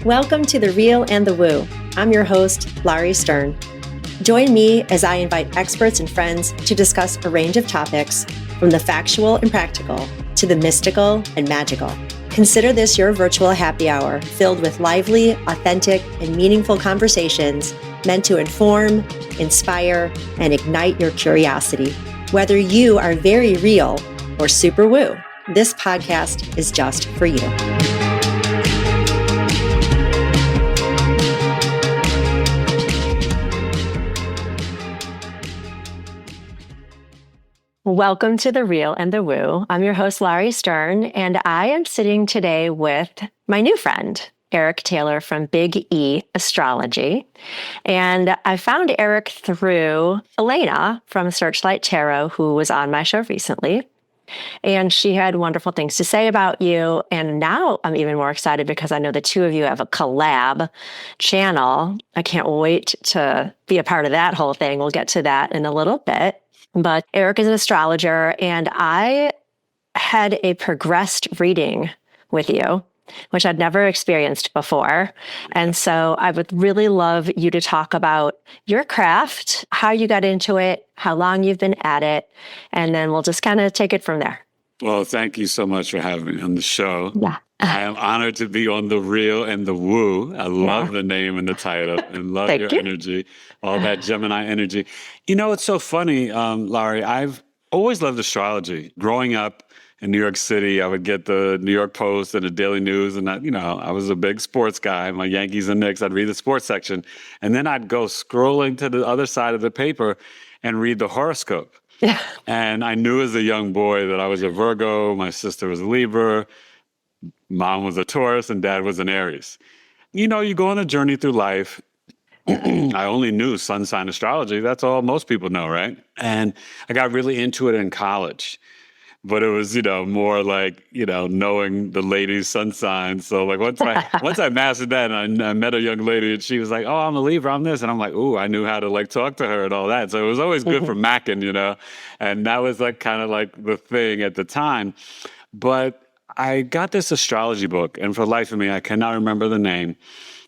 Welcome to The Real and the Woo. I'm your host, Lauri Stern. Join me as I invite experts and friends to discuss a range of topics, from the factual and practical to the mystical and magical. Consider this your virtual happy hour filled with lively, authentic, and meaningful conversations meant to inform, inspire, and ignite your curiosity. Whether you are very real or super woo, this podcast is just for you. Welcome to The Real and the Woo. I'm your host, Lauri Stern, and I am sitting today with my new friend, Eric Taylor from Big E Astrology. And I found Eric through Elena from Searchlight Tarot, who was on my show recently. And she had wonderful things to say about you. And now I'm even more excited because I know the two of you have a collab channel. I can't wait to be a part of that whole thing. We'll get to that in a little bit. But Eric is an astrologer, and I had a progressed reading with you, which I'd never experienced before. And so I would really love you to talk about your craft, how you got into it, how long you've been at it, and then we'll just kind of take it from there. Well, thank you so much for having me on the show. Yeah. I am honored to be on The Real and the Woo. I love the name and the title and love your energy, all that Gemini energy. You know, it's so funny, Lauri, I've always loved astrology. Growing up in New York City, I would get the New York Post and the Daily News, and I was a big sports guy. My Yankees and Knicks, I'd read the sports section, and then I'd go scrolling to the other side of the paper and read the horoscope. Yeah. And I knew as a young boy that I was a Virgo, my sister was a Libra, Mom was a Taurus, and Dad was an Aries. You know, you go on a journey through life. I only knew sun sign astrology. That's all most people know, right? And I got really into it in college. But it was, more like, knowing the ladies' sun signs. So like once I mastered that, and I met a young lady, and she was like, "Oh, I'm a Libra, I'm this," and I'm like, "Ooh," I knew how to like talk to her and all that. So it was always good for macking, and that was like kind of like the thing at the time. But I got this astrology book, and for the life of me, I cannot remember the name.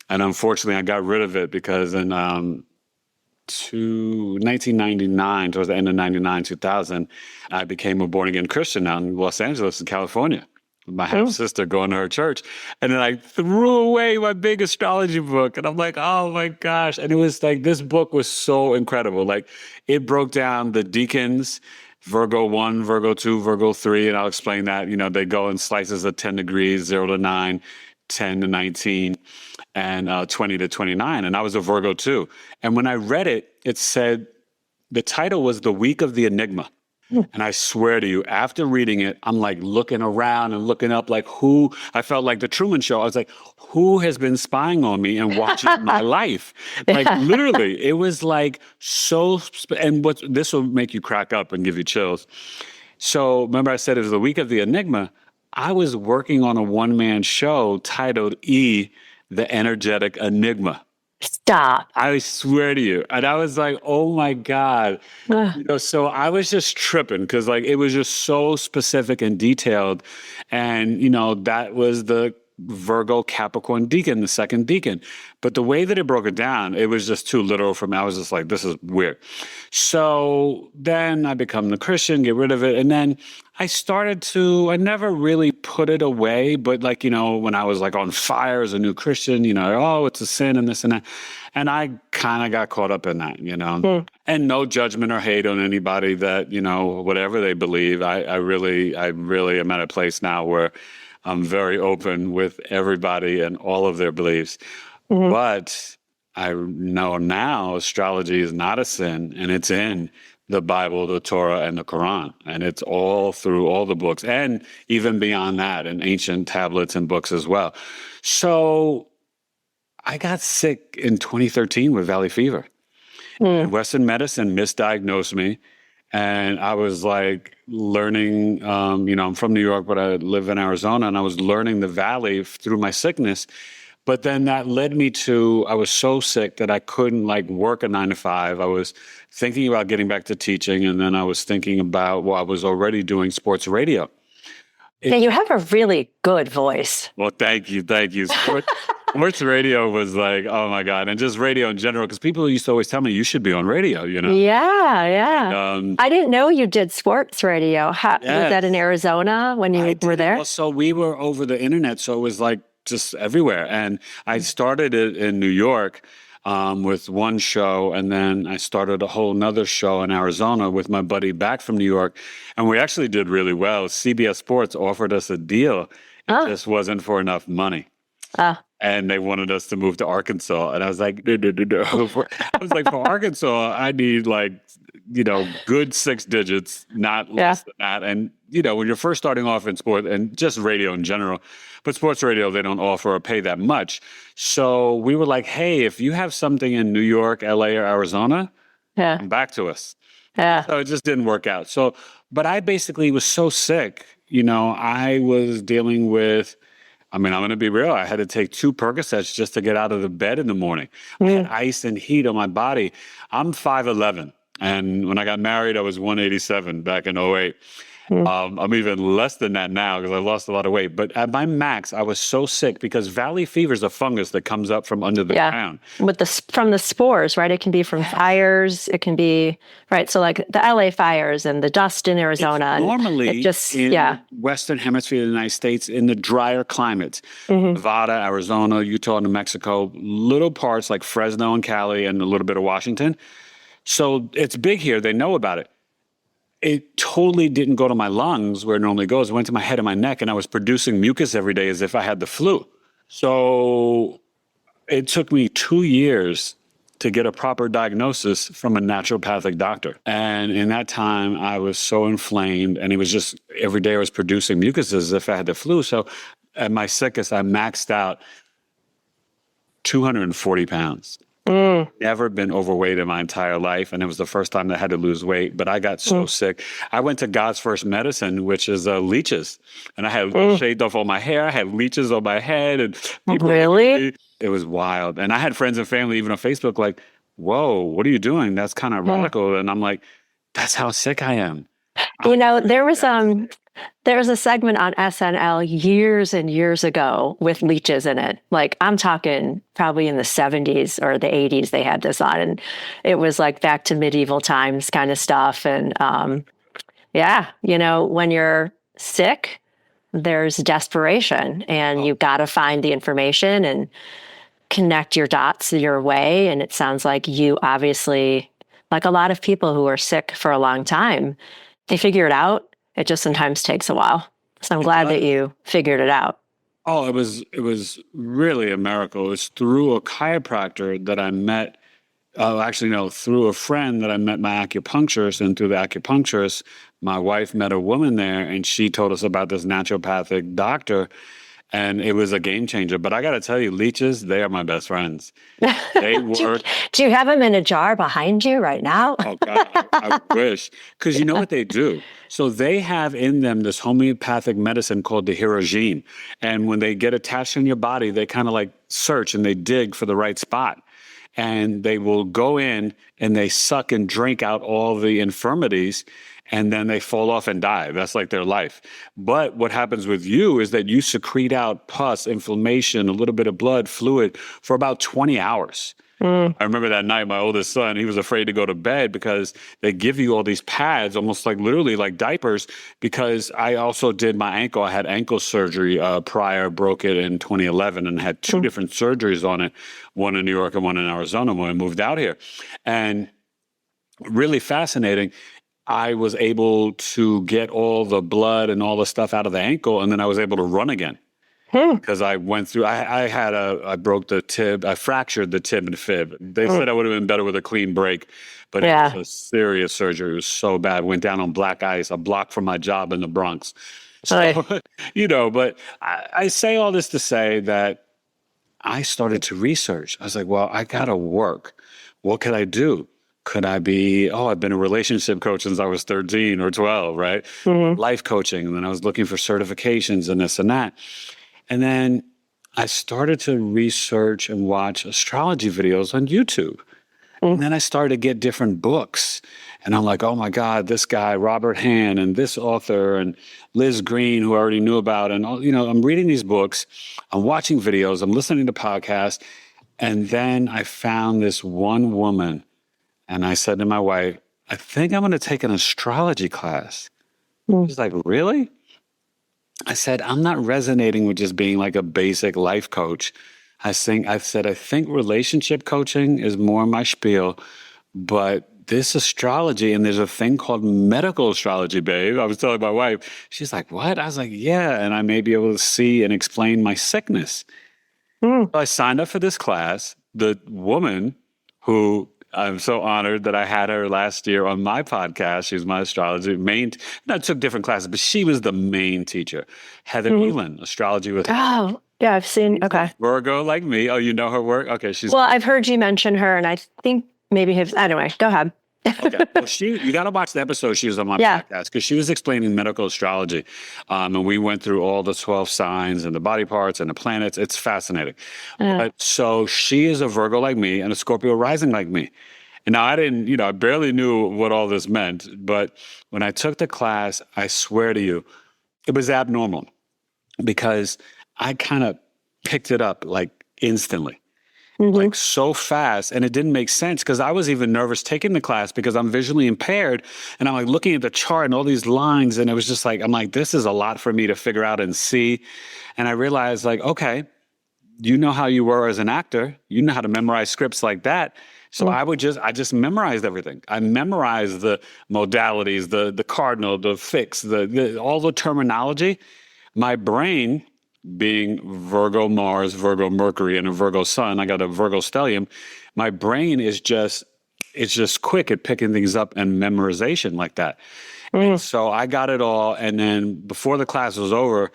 And unfortunately, I got rid of it because in 1999, towards the end of 99, 2000, I became a born-again Christian out in Los Angeles in California. My half-sister going to her church. And then I threw away my big astrology book. And I'm like, oh my gosh. And it was like, this book was so incredible. Like, it broke down the decans, Virgo 1, Virgo 2, Virgo 3. And I'll explain that. They go in slices of 10 degrees, 0 to 9, 10 to 19. And 20 to 29. And I was a Virgo too. And when I read it, it said, the title was The Week of the Enigma. And I swear to you, after reading it, I'm like looking around and looking up like I felt like the Truman Show. I was like, who has been spying on me and watching my life? Like literally, it was like and this will make you crack up and give you chills. So remember I said it was the Week of the Enigma. I was working on a one-man show titled The Energetic Enigma. Stop. I swear to you. And I was like, oh my God. So I was just tripping because like it was just so specific and detailed. And, that was the Virgo Capricorn decan, the second decan. But the way that it broke it down, it was just too literal for me. I was just like, this is weird. So then I become the Christian, get rid of it. And then I never really put it away, but like, when I was like on fire as a new Christian, it's a sin and this and that. And I kind of got caught up in that, and no judgment or hate on anybody that, whatever they believe. I really am at a place now where I'm very open with everybody and all of their beliefs. Mm-hmm. But I know now astrology is not a sin, and it's in the Bible, the Torah, and the Quran. And it's all through all the books, and even beyond that, in ancient tablets and books as well. So I got sick in 2013 with valley fever. Western medicine misdiagnosed me. And I was like learning, I'm from New York, but I live in Arizona, and I was learning the valley through my sickness. But then that led me to, I was so sick that I couldn't like work a 9 to 5. I was thinking about getting back to teaching. And then I was thinking about, I was already doing sports radio. Yeah, you have a really good voice. Well, thank you. Sports radio was like, oh my God. And just radio in general, because people used to always tell me you should be on radio, you know? Yeah, yeah. I didn't know you did sports radio. Was that in Yes. Arizona when I you were did it. there? Well, so we were over the internet, so it was like just everywhere. And I started it in New York with one show, and then I started a whole nother show in Arizona with my buddy back from New York, and we actually did really well. CBS Sports offered us a deal. It just wasn't for enough money. And they wanted us to move to Arkansas. And I was like, no, no, no, no. I was like, for Arkansas, I need like, you know, good 6 digits, not less than that. And, you know, when you're first starting off in sport and just radio in general, but sports radio, they don't offer or pay that much. So we were like, hey, if you have something in New York, LA, or Arizona, come back to us. So it just didn't work out. So, but I basically was so sick, you know, I was dealing with, I mean, I'm going to be real. I had to take 2 Percocets just to get out of the bed in the morning. I had ice and heat on my body. I'm 5'11". And when I got married, I was 187 back in '08. I'm even less than that now because I lost a lot of weight. But at my max, I was so sick because valley fever is a fungus that comes up from under the ground. With from the spores, right? It can be from fires. It can be, right? So like the LA fires and the dust in Arizona. It's normally it just, in the Western Hemisphere of the United States, in the drier climates, Nevada, Arizona, Utah, New Mexico, little parts like Fresno and Cali and a little bit of Washington. So it's big here. They know about it. It totally didn't go to my lungs where it normally goes. It went to my head and my neck, and I was producing mucus every day as if I had the flu. So it took me 2 years to get a proper diagnosis from a naturopathic doctor. And in that time, I was so inflamed, and it was just every day I was producing mucus as if I had the flu. So at my sickest, I maxed out 240 pounds. Never been overweight in my entire life, and it was the first time that I had to lose weight, but I got so sick. I went to God's first medicine, which is leeches, and I had shaved off all my hair. I had leeches on my head, and people, it was wild. And I had friends and family, even on Facebook, like, whoa, what are you doing? That's kind of radical. And I'm like, that's how sick I am. You know, there was a segment on SNL years and years ago with leeches in it. Like, I'm talking probably in the 70s or the 80s they had this on. And it was like back to medieval times kind of stuff. And you know, when you're sick, there's desperation, and you got to find the information and connect your dots your way. And it sounds like you obviously, like a lot of people who are sick for a long time, they figure it out. It just sometimes takes a while. So I'm glad that you figured it out. Oh, it was really a miracle. It was through a chiropractor that I met, through a friend that I met my acupuncturist, and through the acupuncturist, my wife met a woman there, and she told us about this naturopathic doctor, and it was a game changer. But I got to tell you, leeches, they are my best friends. They work. Do you have them in a jar behind you right now? Oh, God, I wish. Because you know what they do? So they have in them this homeopathic medicine called the hirogene. And when they get attached in your body, they kind of like search and they dig for the right spot. And they will go in and they suck and drink out all the infirmities, and then they fall off and die. That's like their life. But what happens with you is that you secrete out pus, inflammation, a little bit of blood, fluid for about 20 hours. I remember that night, my oldest son, he was afraid to go to bed because they give you all these pads, almost like literally like diapers, because I also did my ankle. I had ankle surgery prior, broke it in 2011, and had 2 different surgeries on it, one in New York and one in Arizona when I moved out here. And really fascinating. I was able to get all the blood and all the stuff out of the ankle, and then I was able to run again. Because I went through, I broke the tib, I fractured the tib and fib. They said I would have been better with a clean break, but it was a serious surgery. It was so bad. Went down on black ice, a block from my job in the Bronx. So, you know, but I say all this to say that I started to research. I was like, well, I got to work. What could I do? Could I be, I've been a relationship coach since I was 13 or 12, right? Life coaching. And then I was looking for certifications and this and that. And then I started to research and watch astrology videos on YouTube. And then I started to get different books. And I'm like, oh my God, this guy, Robert Hand, and this author, and Liz Green, who I already knew about. And, I'm reading these books, I'm watching videos, I'm listening to podcasts. And then I found this one woman, and I said to my wife, I think I'm going to take an astrology class. She's like, really? I said, I'm not resonating with just being like a basic life coach. I said, I think relationship coaching is more my spiel, but this astrology, and there's a thing called medical astrology, babe. I was telling my wife, she's like, what? I was like, yeah. And I may be able to see and explain my sickness. So I signed up for this class. The woman who I'm so honored that I had her last year on my podcast. She's my astrology I took different classes, but she was the main teacher. Heather Elin, astrology with Oh, yeah, I've seen. Okay. Virgo like me. Oh, you know her work? Okay, Well, I've heard you mention her, and I think maybe anyway, go ahead. Okay. Well, you got to watch the episode she was on my podcast, because she was explaining medical astrology. And we went through all the 12 signs and the body parts and the planets. It's fascinating. But so she is a Virgo like me and a Scorpio rising like me. And now I barely knew what all this meant. But when I took the class, I swear to you, it was abnormal, because I kind of picked it up like instantly. Like so fast, and it didn't make sense, because I was even nervous taking the class because I'm visually impaired, and I'm like looking at the chart and all these lines, and it was just like, I'm like, this is a lot for me to figure out and see. And I realized, like, okay, you know how you were as an actor, you know how to memorize scripts like that. So I just memorized everything. I memorized the modalities, the cardinal, the fixed, all the terminology. My brain, being Virgo Mars, Virgo Mercury, and a Virgo Sun, I got a Virgo stellium. My brain is just quick at picking things up and memorization like that. And so I got it all. And then before the class was over,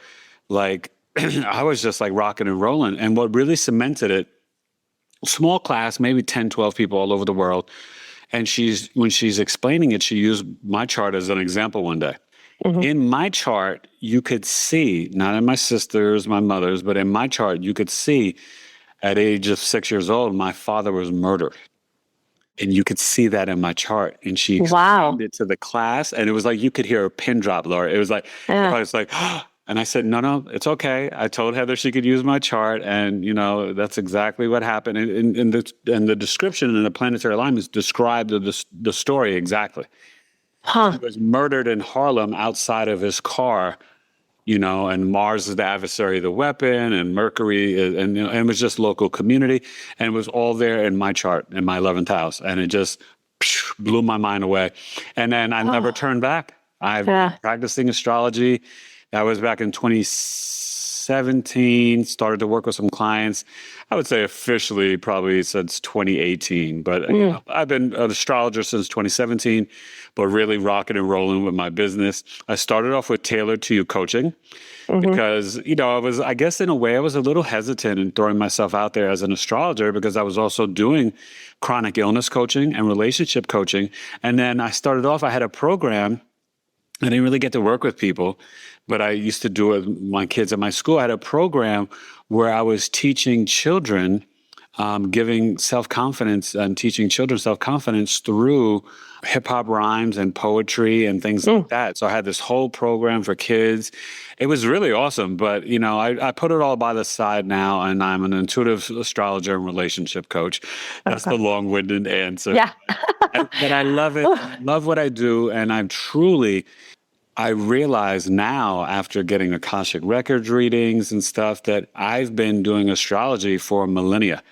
like I was just like rocking and rolling. And what really cemented it, small class, maybe 10, 12 people all over the world. And when she's explaining it, she used my chart as an example one day. In my chart, you could see, not in my sister's, my mother's, but in my chart, you could see at age of 6 years old, my father was murdered. And you could see that in my chart. And she explained it to the class, and it was like you could hear a pin drop, Laura. It was like, I was like, and I said, no, it's okay. I told Heather she could use my chart, and that's exactly what happened. And the description in the planetary alignments described the story exactly. He was murdered in Harlem outside of his car, and Mars is the adversary of the weapon, and Mercury, and it was just local community, and it was all there in my chart, in my 11th house, and it just blew my mind away. And then I never turned back. I've been practicing astrology. That was back in 2017, started to work with some clients. I would say officially probably since 2018, but I've been an astrologer since 2017, but really rocking and rolling with my business. I started off with tailored to you coaching because, I guess in a way I was a little hesitant in throwing myself out there as an astrologer, because I was also doing chronic illness coaching and relationship coaching. And then I started off, I had a program. I didn't really get to work with people, but I used to do it with my kids at my school. I had a program where I was teaching children, giving self-confidence and teaching children self-confidence through hip-hop rhymes and poetry and things like that. So I had this whole program for kids. It was really awesome, but, I put it all by the side now, and I'm an intuitive astrologer and relationship coach. That's the long-winded answer. Yeah. But I love it. I love what I do, and I realize now, after getting Akashic Records readings and stuff, that I've been doing astrology for millennia.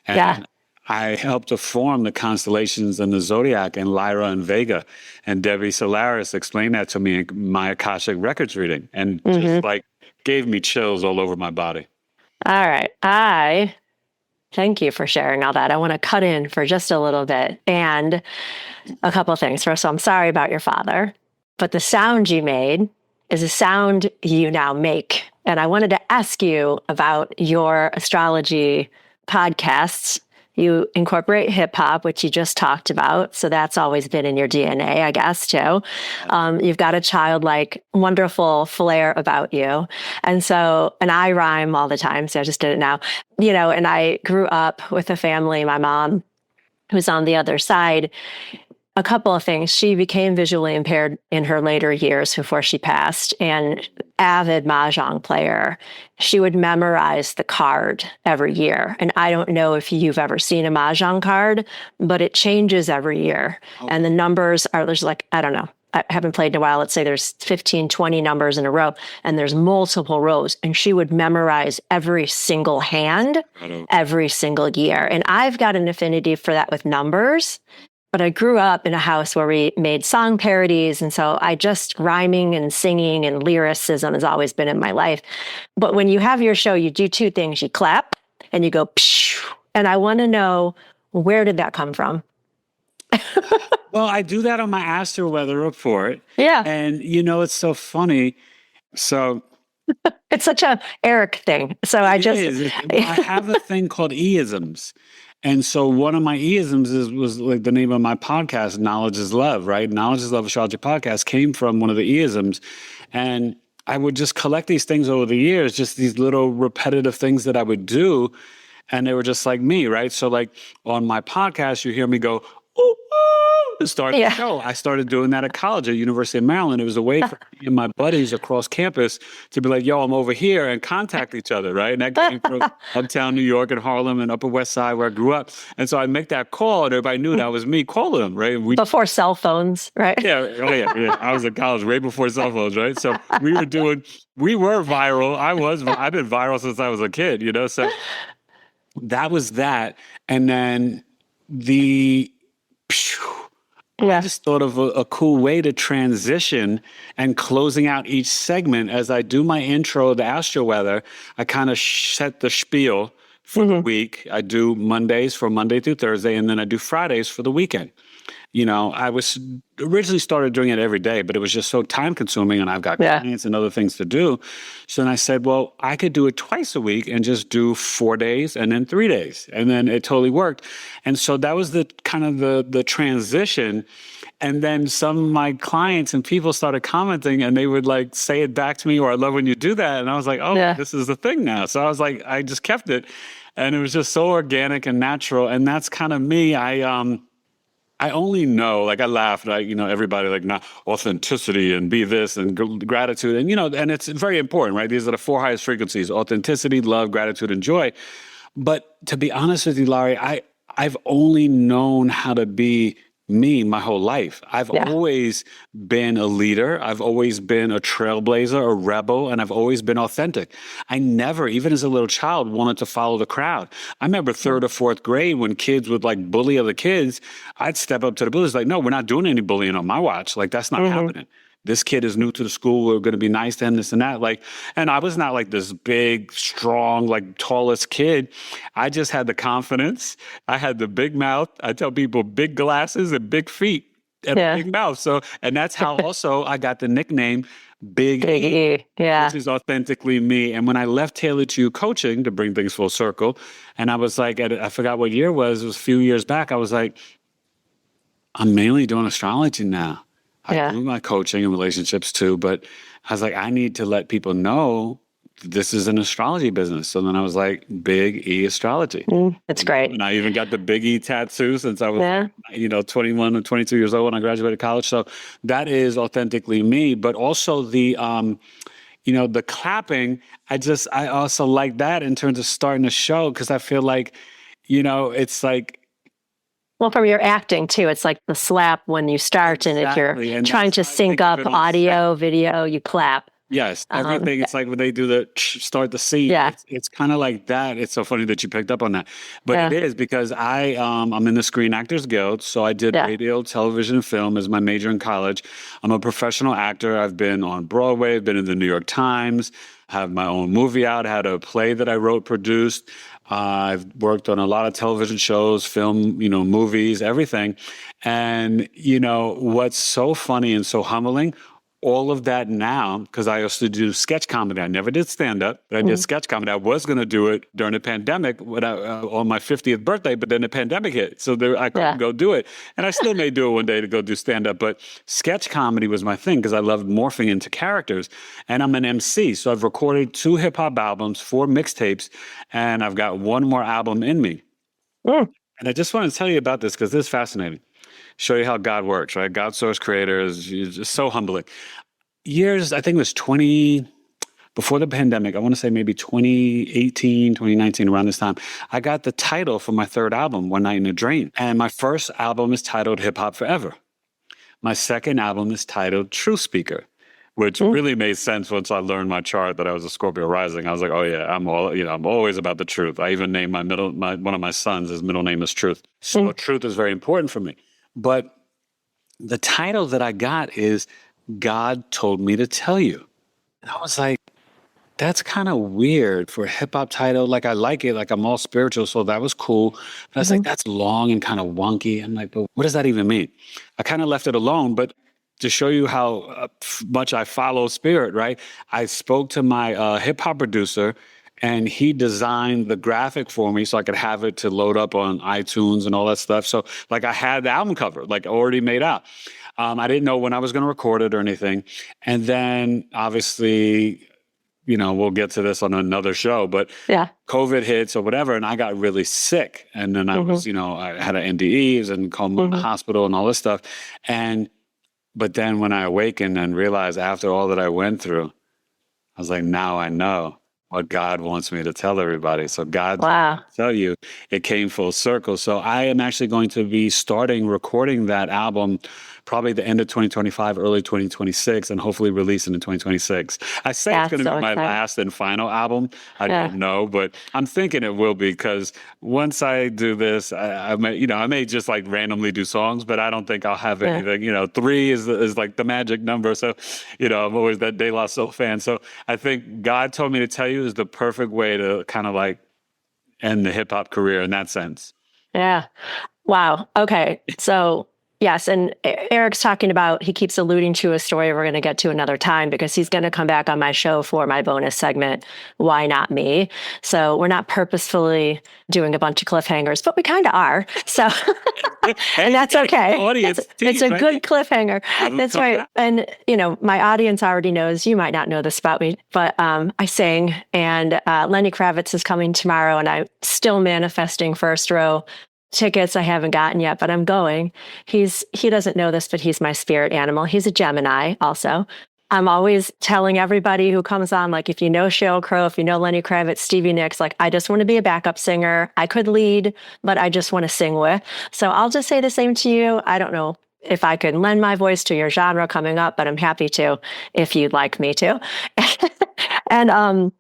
And I helped to form the constellations and the zodiac and Lyra and Vega. And Debbie Solaris explained that to me in my Akashic Records reading, and just like gave me chills all over my body. All right. I thank you for sharing all that. I want to cut in for just a little bit, and a couple of things. First, I'm sorry about your father. But the sound you made is a sound you now make. And I wanted to ask you about your astrology podcasts. You incorporate hip hop, which you just talked about. So that's always been in your DNA, I guess, too. You've got a childlike, wonderful flair about you. And I rhyme all the time. So I just did it now. And I grew up with a family, my mom who's on the other side, a couple of things. She became visually impaired in her later years before she passed, and avid mahjong player. She would memorize the card every year. And I don't know if you've ever seen a mahjong card, but it changes every year. Okay. And the numbers are, there's like, I don't know, I haven't played in a while. Let's say there's 15, 20 numbers in a row, and there's multiple rows. And she would memorize every single hand every single year. And I've got an affinity for that with numbers. But I grew up in a house where we made song parodies. And so rhyming and singing and lyricism has always been in my life. But when you have your show, you do two things. You clap and you go, pshh. And I want to know, where did that come from? Well, I do that on my Astro Weather Report. Yeah. And, it's so funny. So it's such a Eric thing. So I have a thing called E-isms. And so one of my E-isms was like the name of my podcast, Knowledge is Love, right? Knowledge is Love Astrology podcast came from one of the E-isms. And I would just collect these things over the years, just these little repetitive things that I would do. And they were just like me, right? So like on my podcast, you hear me go, ooh, ooh, to start the show. I started doing that at college at University of Maryland. It was a way for me and my buddies across campus to be like, yo, I'm over here, and contact each other, right? And that came from uptown New York and Harlem and Upper West Side where I grew up. And so I'd make that call, and everybody knew that was me calling them, right? Before cell phones, right? Yeah. Oh, yeah. I was in college way before cell phones, right? So we were viral. I've been viral since I was a kid, So that was that. And then I just thought of a cool way to transition and closing out each segment. As I do my intro, the Astro Weather, I kind of set the spiel for the week. I do Mondays for Monday through Thursday, and then I do Fridays for the weekend. I was originally started doing it every day, but it was just so time consuming, and I've got clients and other things to do. So then I said, well, I could do it twice a week and just do 4 days and then 3 days. And then it totally worked. And so that was the kind of the transition. And then some of my clients and people started commenting, and they would like say it back to me, or I love when you do that. And I was like, oh, this is the thing now. So I was like, I just kept it. And it was just so organic and natural. And that's kind of me. I only know, like I laugh, everybody like, not authenticity and be this and gratitude. And, and it's very important, right? These are the 4 highest frequencies: authenticity, love, gratitude, and joy. But to be honest with you, Lauri, I've only known how to be me my whole life. I've always been a leader. I've always been a trailblazer, a rebel, and I've always been authentic. I never, even as a little child, wanted to follow the crowd. I remember 3rd or 4th grade when kids would like bully other kids. I'd step up to the bullies like, no, we're not doing any bullying on my watch. Like, that's not happening. This kid is new to the school. We're going to be nice to him, this and that. Like, and I was not like this big, strong, like tallest kid. I just had the confidence. I had the big mouth. I tell people big glasses and big feet and a big mouth. So, and that's how also I got the nickname Big E, which is authentically me. And when I left Taylor to You Coaching, to bring things full circle, and I was like, I forgot what year it was a few years back. I was like, I'm mainly doing astrology now. I do my coaching and relationships too, but I was like, I need to let people know this is an astrology business. So then I was like, Big E Astrology. That's great. And I even got the Big E tattoo since I was, 21 or 22 years old when I graduated college. So that is authentically me, but also the clapping. I also like that in terms of starting a show, because I feel like, it's like, well, from your acting too, it's like the slap when you start, and if you're trying to sync up audio, video, you clap. Yes, everything. It's like when they do the start the scene. Yeah, it's kind of like that. It's so funny that you picked up on that, but it is because I'm in the Screen Actors Guild, so I did radio, television, and film as my major in college. I'm a professional actor. I've been on Broadway. I've been in the New York Times. Have my own movie out. I had a play that I wrote, produced. I've worked on a lot of television shows, film, movies, everything. And, what's so funny and so humbling, all of that now, because I used to do sketch comedy. I never did stand-up, but I did sketch comedy. I was going to do it during the pandemic on my 50th birthday, but then the pandemic hit. So I couldn't go do it. And I still may do it one day to go do stand-up, but sketch comedy was my thing because I loved morphing into characters. And I'm an MC, so I've recorded 2 hip-hop albums, 4 mixtapes, and I've got 1 more album in me. And I just want to tell you about this because this is fascinating. Show you how God works, right? God, source creator is just so humbling. Years, I think it was before the pandemic, I want to say maybe 2018, 2019, around this time, I got the title for my third album, One Night in a Dream. And my first album is titled Hip Hop Forever. My second album is titled Truth Speaker, which really made sense once I learned my chart that I was a Scorpio rising. I was like, oh yeah, I'm always about the truth. I even named one of my sons, his middle name is Truth. So truth is very important for me. But the title that I got is God Told Me to Tell You. And I was like, that's kind of weird for a hip hop title. Like, I like it. Like, I'm all spiritual. So that was cool. But I was like, that's long and kind of wonky. I'm like, but what does that even mean? I kind of left it alone. But to show you how much I follow spirit, right? I spoke to my hip hop producer, and he designed the graphic for me so I could have it to load up on iTunes and all that stuff. So like, I had the album cover like already made out. I didn't know when I was going to record it or anything. And then obviously, we'll get to this on another show, but COVID hits or whatever, and I got really sick. And then I was, I had an NDEs and called in the hospital and all this stuff. But then when I awakened and realized after all that I went through, I was like, now I know what God wants me to tell everybody. So God, tell you, it came full circle. So I am actually going to be starting recording that album probably the end of 2025, early 2026, and hopefully releasing in 2026. I say it's going to be my last and final album. I don't know, but I'm thinking it will be, because once I do this, I may just like randomly do songs, but I don't think I'll have anything. 3 is like the magic number. So, I'm always that De La Soul fan. So I think God Told Me to Tell You is the perfect way to kind of like end the hip hop career in that sense. Yeah. Wow. Okay. So yes. And Eric's talking about, he keeps alluding to a story we're going to get to another time, because he's going to come back on my show for my bonus segment, Why Not Me? So we're not purposefully doing a bunch of cliffhangers, but we kind of are. So, and that's okay. It's a good cliffhanger. That's right. And, my audience already knows, you might not know this about me, but I sing, and Lenny Kravitz is coming tomorrow, and I'm still manifesting first row tickets. I haven't gotten yet, but I'm going. He doesn't know this, but he's my spirit animal. He's a Gemini also. I'm always telling everybody who comes on, like, if you know Sheryl Crow, if you know Lenny Kravitz, Stevie Nicks, like, I just want to be a backup singer. I could lead, but I just want to sing with. So I'll just say the same to you. I don't know if I could lend my voice to your genre coming up, but I'm happy to if you'd like me to. And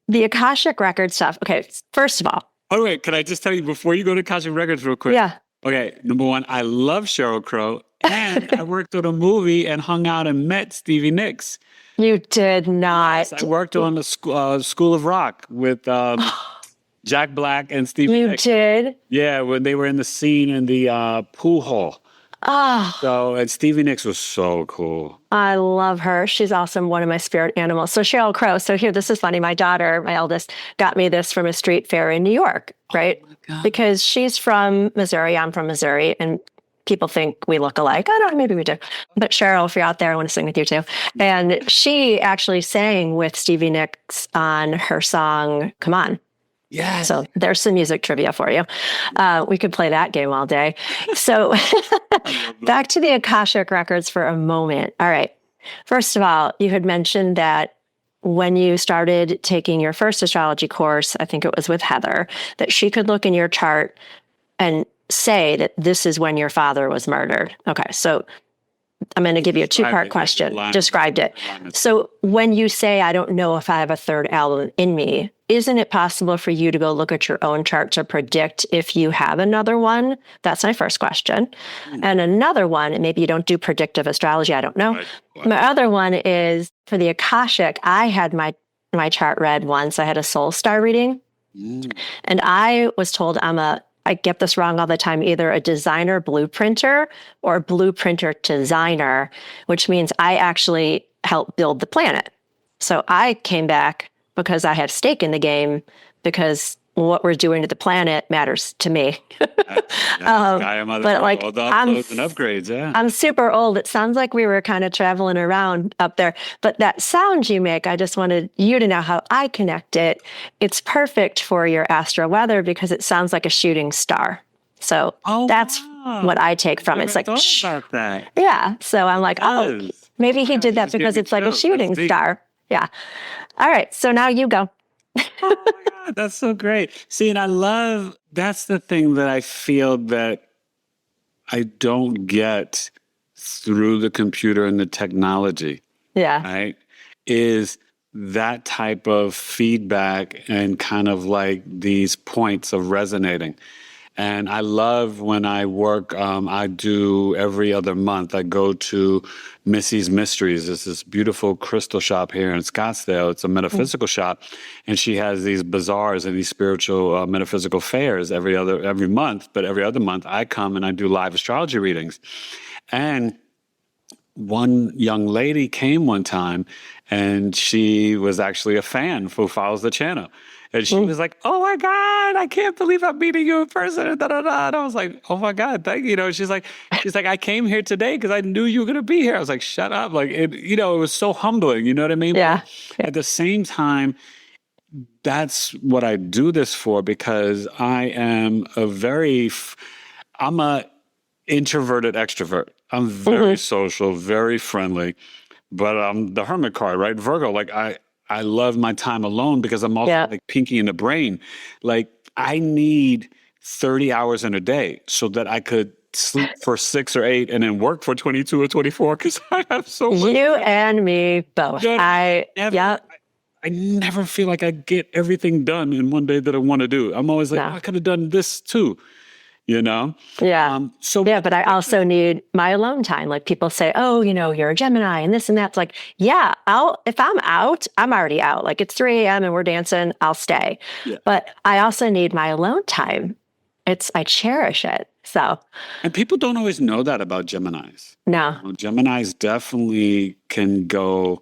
the Akashic Record stuff. Okay, first of all, oh, wait, can I just tell you before you go to Akashic Records real quick? Yeah. Okay, number one, I love Sheryl Crow, and I worked on a movie and hung out and met Stevie Nicks. You did not. Yes, I worked on the School of Rock with Jack Black and Stevie Nicks. You did? Yeah, when they were in the scene in the pool hall. Oh. And Stevie Nicks was so cool. I love her. She's awesome. One of my spirit animals. So Sheryl Crow. So here, this is funny. My daughter, my eldest, got me this from a street fair in New York, right? Oh, because she's from Missouri. I'm from Missouri. And people think we look alike. I don't know, maybe we do. But Sheryl, if you're out there, I want to sing with you too. And she actually sang with Stevie Nicks on her song, Come On. Yeah. So there's some music trivia for you. We could play that game all day. So back to the Akashic Records for a moment. All right. First of all, you had mentioned that when you started taking your first astrology course, I think it was with Heather, that she could look in your chart and say that this is when your father was murdered. Okay. So I'm going to give you a 2-part question. Described it. So when you say, I don't know if I have a third album in me, isn't it possible for you to go look at your own chart to predict if you have another one? That's my first question. And another one, and maybe you don't do predictive astrology, I don't know. My other one is for the Akashic. I had my chart read once. I had a soul star reading. And I was told I get this wrong all the time, either a designer blueprinter or blueprinter designer, which means I actually help build the planet. So I came back because I had stake in the game, because what we're doing to the planet matters to me. But like, I'm upgrades, yeah. I'm super old. It sounds like we were kind of traveling around up there. But that sound you make, I just wanted you to know how I connect it. It's perfect for your astro weather because it sounds like a shooting star. So Oh, that's wow. what I take from it. I It's never like, thought about that. yeah. So I'm like, oh, Yes. maybe he did that Just gave because me it's like a chills. That's shooting deep. star. Yeah. All right. So now you go. Oh my God, that's so great. See, and that's the thing that I feel that I don't get through the computer and the technology, Yeah. right? Is that type of feedback and kind of like these points of resonating. And I love when I work, I do every other month, I go to Missy's Mysteries. It's this beautiful crystal shop here in Scottsdale. It's a metaphysical shop. And she has these bazaars and these spiritual metaphysical fairs every month. But every other month I come and I do live astrology readings. And one young lady came one time and she was actually a fan who follows the channel. And she was like, "Oh my God, I can't believe I'm meeting you in person." And, da, da, da. And I was like, "Oh my God, thank you." You know, she's like, "I came here today because I knew you were going to be here." I was like, "Shut up." Like, it was so humbling. You know what I mean? Yeah. But at the same time, that's what I do this for because I'm a introverted extrovert. I'm very social, very friendly, but I'm the hermit card, right? Virgo, like I love my time alone because I'm also Yeah. like pinky in the brain. Like I need 30 hours in a day so that I could sleep for 6 or 8 and then work for 22 or 24 because I have so much. You and me both. Yeah, Yeah. I never feel like I get everything done in one day that I want to do. I'm always like, No. oh, I could have done this too, you know? Yeah. So Yeah, but I also need my alone time. Like people say, oh, you're a Gemini and this and that. It's like, yeah, if I'm out, I'm already out. Like it's 3 a.m. and we're dancing, I'll stay. yeah. But I also need my alone time. I cherish it. So And people don't always know that about Geminis. no. Geminis definitely can go,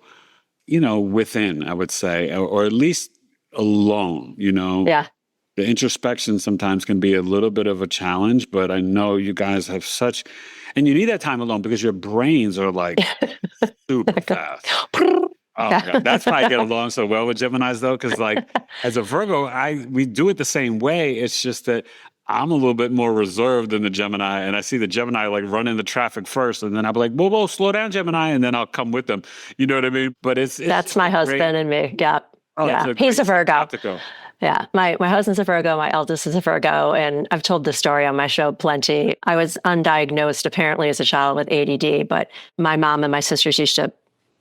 within, I would say, or at least alone, Yeah. The introspection sometimes can be a little bit of a challenge, but I know you guys have and you need that time alone because your brains are like super fast. Oh my God. That's why I get along so well with Geminis though. Cause like as a Virgo, we do it the same way. It's just that I'm a little bit more reserved than the Gemini, and I see the Gemini like run in the traffic first, and then I'll be like, whoa, slow down, Gemini, and then I'll come with them. You know what I mean? But it's That's my husband and me. Yeah. Oh, yeah. it's He's a Virgo. optical. Yeah. My husband's a Virgo. My eldest is a Virgo. And I've told this story on my show plenty. I was undiagnosed apparently as a child with ADD, but my mom and my sisters used to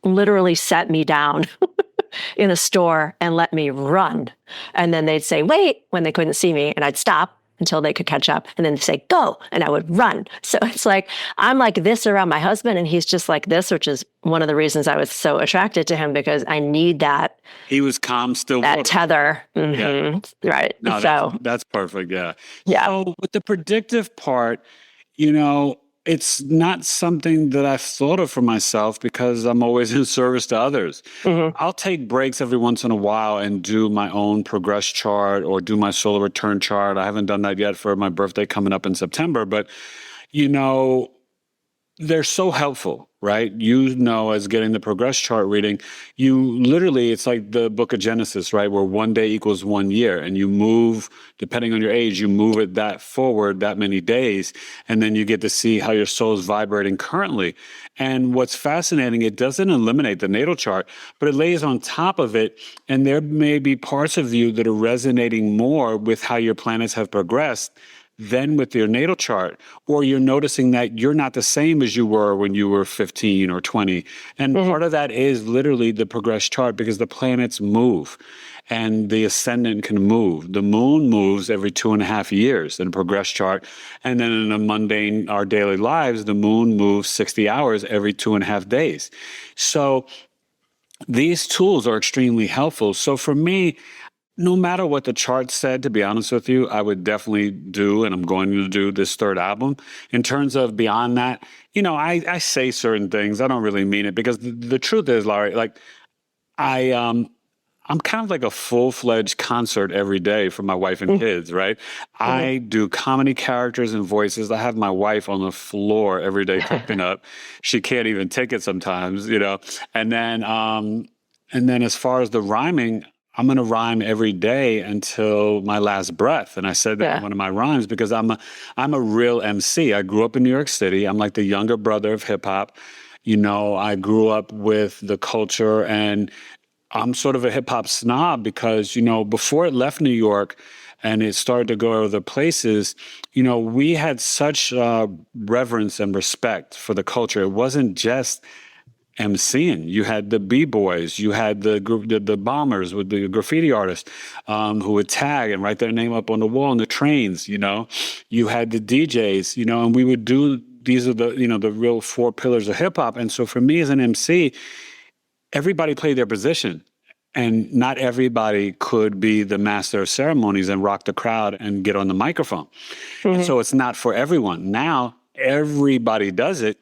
literally set me down in a store and let me run. And then they'd say, wait, when they couldn't see me, and I'd stop until they could catch up. And then they'd say, go. And I would run. So it's like, I'm like this around my husband and he's just like this, which is one of the reasons I was so attracted to him because I need that. He was calm, still that water. tether. Mm-hmm. Yeah. Right. No, so that's perfect. Yeah. Yeah. So with the predictive part, it's not something that I've thought of for myself because I'm always in service to others. I'll take breaks every once in a while and do my own progress chart or do my solar return chart. I haven't done that yet for my birthday coming up in September, but they're so helpful, right? As getting the progress chart reading, it's like the book of Genesis, right? Where one day equals 1 year and you move, depending on your age, you move it that forward that many days. And then you get to see how your soul is vibrating currently. And what's fascinating, it doesn't eliminate the natal chart, but it lays on top of it. And there may be parts of you that are resonating more with how your planets have progressed than with your natal chart, or you're noticing that you're not the same as you were when you were 15 or 20. And part of that is literally the progress chart because the planets move and the ascendant can move. The moon moves every 2.5 years in a progress chart. And then in a mundane, our daily lives, the moon moves 60 hours every 2.5 days. So these tools are extremely helpful. So for me, no matter what the chart said, to be honest with you, I would definitely do, and I'm going to do this third album. In terms of beyond that, I say certain things. I don't really mean it because the truth is, Lauri, like I'm kind of like a full-fledged concert every day for my wife and kids, right? I do comedy characters and voices. I have my wife on the floor every day cooking up. She can't even take it sometimes, And then as far as the rhyming, I'm going to rhyme every day until my last breath. And I said that in one of my rhymes because I'm a real MC. I grew up in New York City. I'm like the younger brother of hip hop. I grew up with the culture, and I'm sort of a hip hop snob because, before it left New York and it started to go other places, we had such reverence and respect for the culture. It wasn't just MCing. You had the B-boys, you had the bombers with the graffiti artists who would tag and write their name up on the wall on the trains, You had the DJs, and we would do, these are the real four pillars of hip hop. And so for me as an MC, everybody played their position. And not everybody could be the master of ceremonies and rock the crowd and get on the microphone. And so it's not for everyone. Now, everybody does it,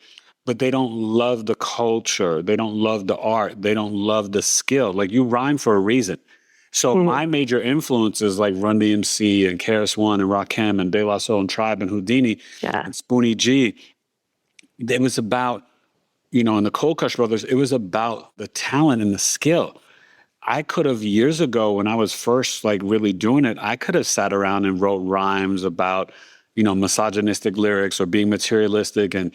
but they don't love the culture. They don't love the art. They don't love the skill. Like, you rhyme for a reason. So my major influences like Run DMC and KRS-One and Rakim and De La Soul and Tribe and Houdini and Spoonie G, it was about, and the Cold Crush Brothers, it was about the talent and the skill. I could have, years ago when I was first like really doing it, I could have sat around and wrote rhymes about, misogynistic lyrics or being materialistic and,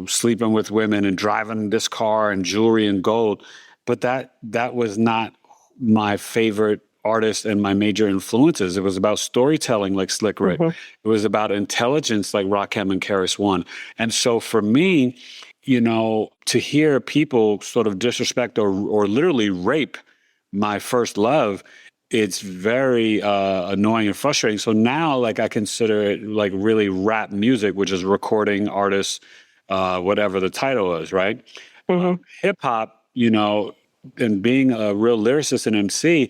sleeping with women and driving this car and jewelry and gold. But that was not my favorite artist and my major influences. It was about storytelling like Slick Rick. It was about intelligence like Rakim and KRS-One. And so for me, to hear people sort of disrespect or literally rape my first love, it's very annoying and frustrating. So now, like, I consider it like really rap music, which is recording artists, whatever the title is, right? Hip hop, and being a real lyricist and MC,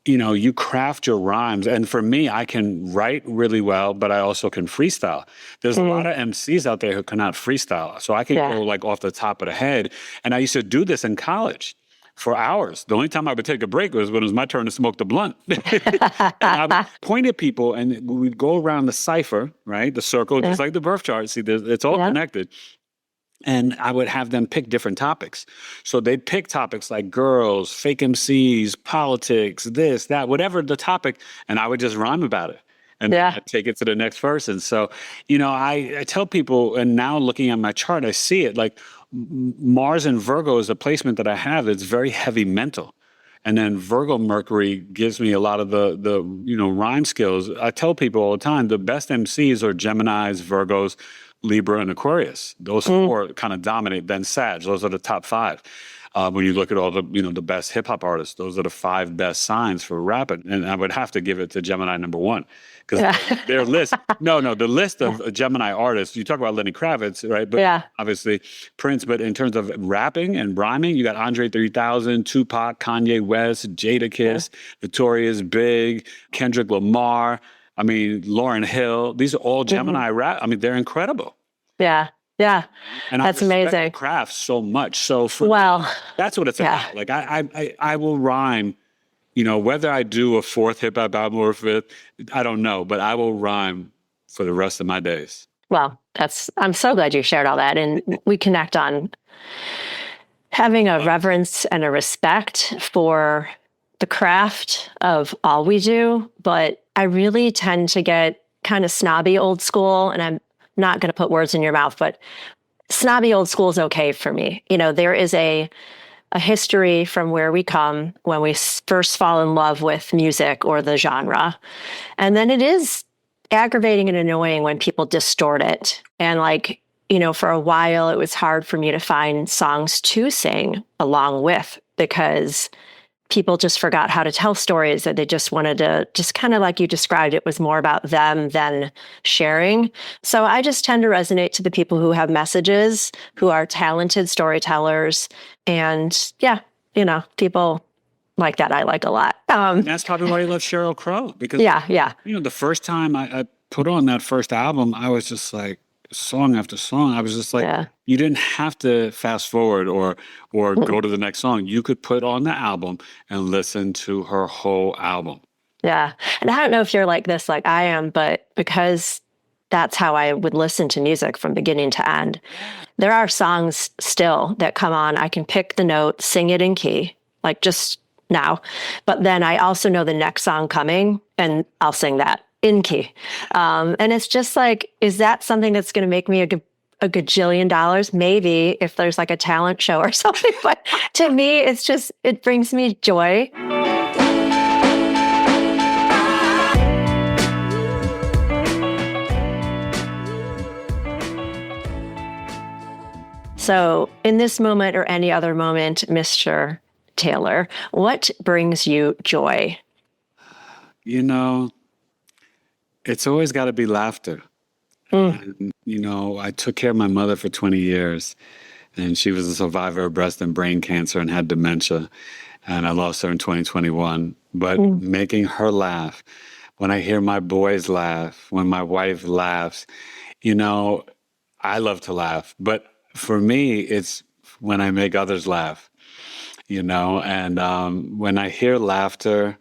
you craft your rhymes. And for me, I can write really well, but I also can freestyle. There's a lot of MCs out there who cannot freestyle. So I can go like off the top of the head. And I used to do this in college for hours. The only time I would take a break was when it was my turn to smoke the blunt. And I would point at people and we'd go around the cipher, right? The circle, just like the birth chart. See, it's all connected. And I would have them pick different topics. So they'd pick topics like girls, fake MCs, politics, this, that, whatever the topic. And I would just rhyme about it and I'd take it to the next person. So, I tell people, and now looking at my chart, I see it like Mars and Virgo is a placement that I have. It's very heavy mental. And then Virgo Mercury gives me a lot of the rhyme skills. I tell people all the time, the best MCs are Geminis, Virgos, Libra, and Aquarius. Those four kind of dominate, then Sag. Those are the top five. When you look at all the, the best hip hop artists, those are the 5 best signs for rapping. And I would have to give it to Gemini number 1. Because their list, the list of Gemini artists, you talk about Lenny Kravitz, right? But obviously Prince, but in terms of rapping and rhyming, you got Andre 3000, Tupac, Kanye West, Jadakiss, Notorious Big, Kendrick Lamar, Lauryn Hill. These are all Gemini rap. They're incredible. Yeah. Yeah. And that's I respect amazing. The craft so much. So that's what it's about. Like I will rhyme, whether I do a 4th hip hop album or a 5th, I don't know, but I will rhyme for the rest of my days. Well, I'm so glad you shared all that. And we connect on having a reverence and a respect for the craft of all we do. But I really tend to get kind of snobby old school, and I'm not going to put words in your mouth, but snobby old school is okay for me. There is a history from where we come when we first fall in love with music or the genre. And then it is aggravating and annoying when people distort it. And for a while, it was hard for me to find songs to sing along with because people just forgot how to tell stories, that they just wanted to, just kind of like you described, it was more about them than sharing. So I just tend to resonate to the people who have messages, who are talented storytellers. And people like that I like a lot. That's probably why you love Sheryl Crow. Because, the first time I put on that first album, I was just like, song after song, I was just like, you didn't have to fast forward or go to the next song. You could put on the album and listen to her whole album. Yeah. And I don't know if you're like this, like I am, but because that's how I would listen to music from beginning to end. There are songs still that come on. I can pick the note, sing it in key, like just now. But then I also know the next song coming, and I'll sing that in key. And it's just like, is that something that's going to make me a gajillion dollars? Maybe if there's like a talent show or something. But to me, it's just, it brings me joy. So in this moment or any other moment, Mr. Taylor, what brings you joy? You know, it's always got to be laughter. And, you know, I took care of my mother for 20 years, and she was a survivor of breast and brain cancer and had dementia. And I lost her in 2021. But making her laugh, when I hear my boys laugh, when my wife laughs, you know, I love to laugh. But for me, it's when I make others laugh, you know, and when I hear laughter,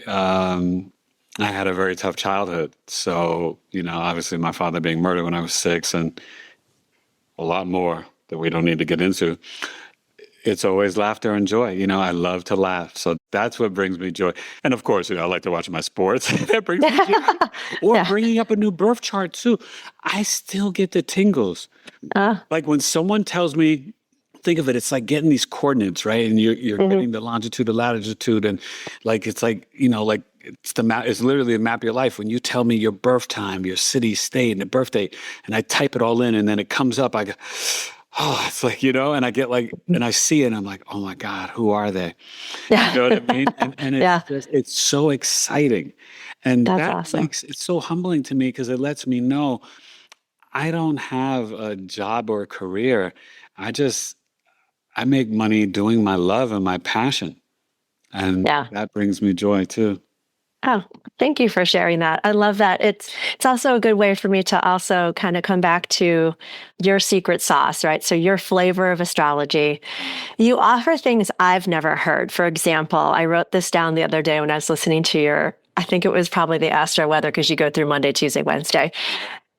I had a very tough childhood. So, you know, obviously my father being murdered when I was 6 and a lot more that we don't need to get into. It's always laughter and joy. You know, I love to laugh. So that's what brings me joy. And of course, you know, I like to watch my sports. That brings me joy. Or bringing up a new birth chart too. I still get the tingles. Like when someone tells me, think of it, it's like getting these coordinates, right? And you're getting the longitude, the latitude, and like it's like, you know, like it's the map, it's literally a map of your life. When you tell me your birth time, your city, state, and the birth date, and I type it all in, and then it comes up, I go, oh, it's like, you know, and I get like, and I see it, and I'm like, oh my God, who are they? You know what I mean? And it's just, it's so exciting. And That's that awesome. makes it so humbling to me because it lets me know I don't have a job or a career. I make money doing my love and my passion. And that brings me joy too. Oh, thank you for sharing that. I love that. It's also a good way for me to also kind of come back to your secret sauce, right? So your flavor of astrology. You offer things I've never heard. For example, I wrote this down the other day when I was listening to your, I think it was probably the Astro Weather, because you go through Monday, Tuesday, Wednesday.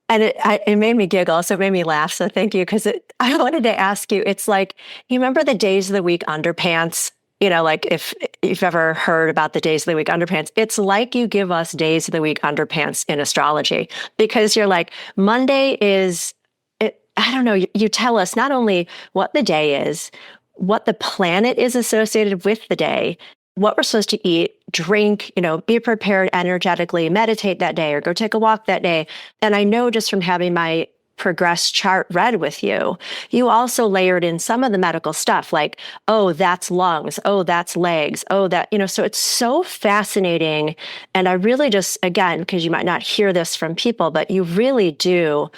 And it made me giggle, so it made me laugh. So thank you, because I wanted to ask you, it's like, you remember the days of the week underpants? You know, like if you've ever heard about the days of the week underpants, it's like you give us days of the week underpants in astrology, because you're like, Monday is, I don't know, you tell us not only what the day is, what the planet is associated with the day, what we're supposed to eat, drink, you know, be prepared energetically, meditate that day or go take a walk that day. And I know just from having my progress chart read with you, you also layered in some of the medical stuff like, oh, that's lungs. Oh, that's legs. Oh, that, you know, so it's so fascinating. And I really just, again, because you might not hear this from people, but you really do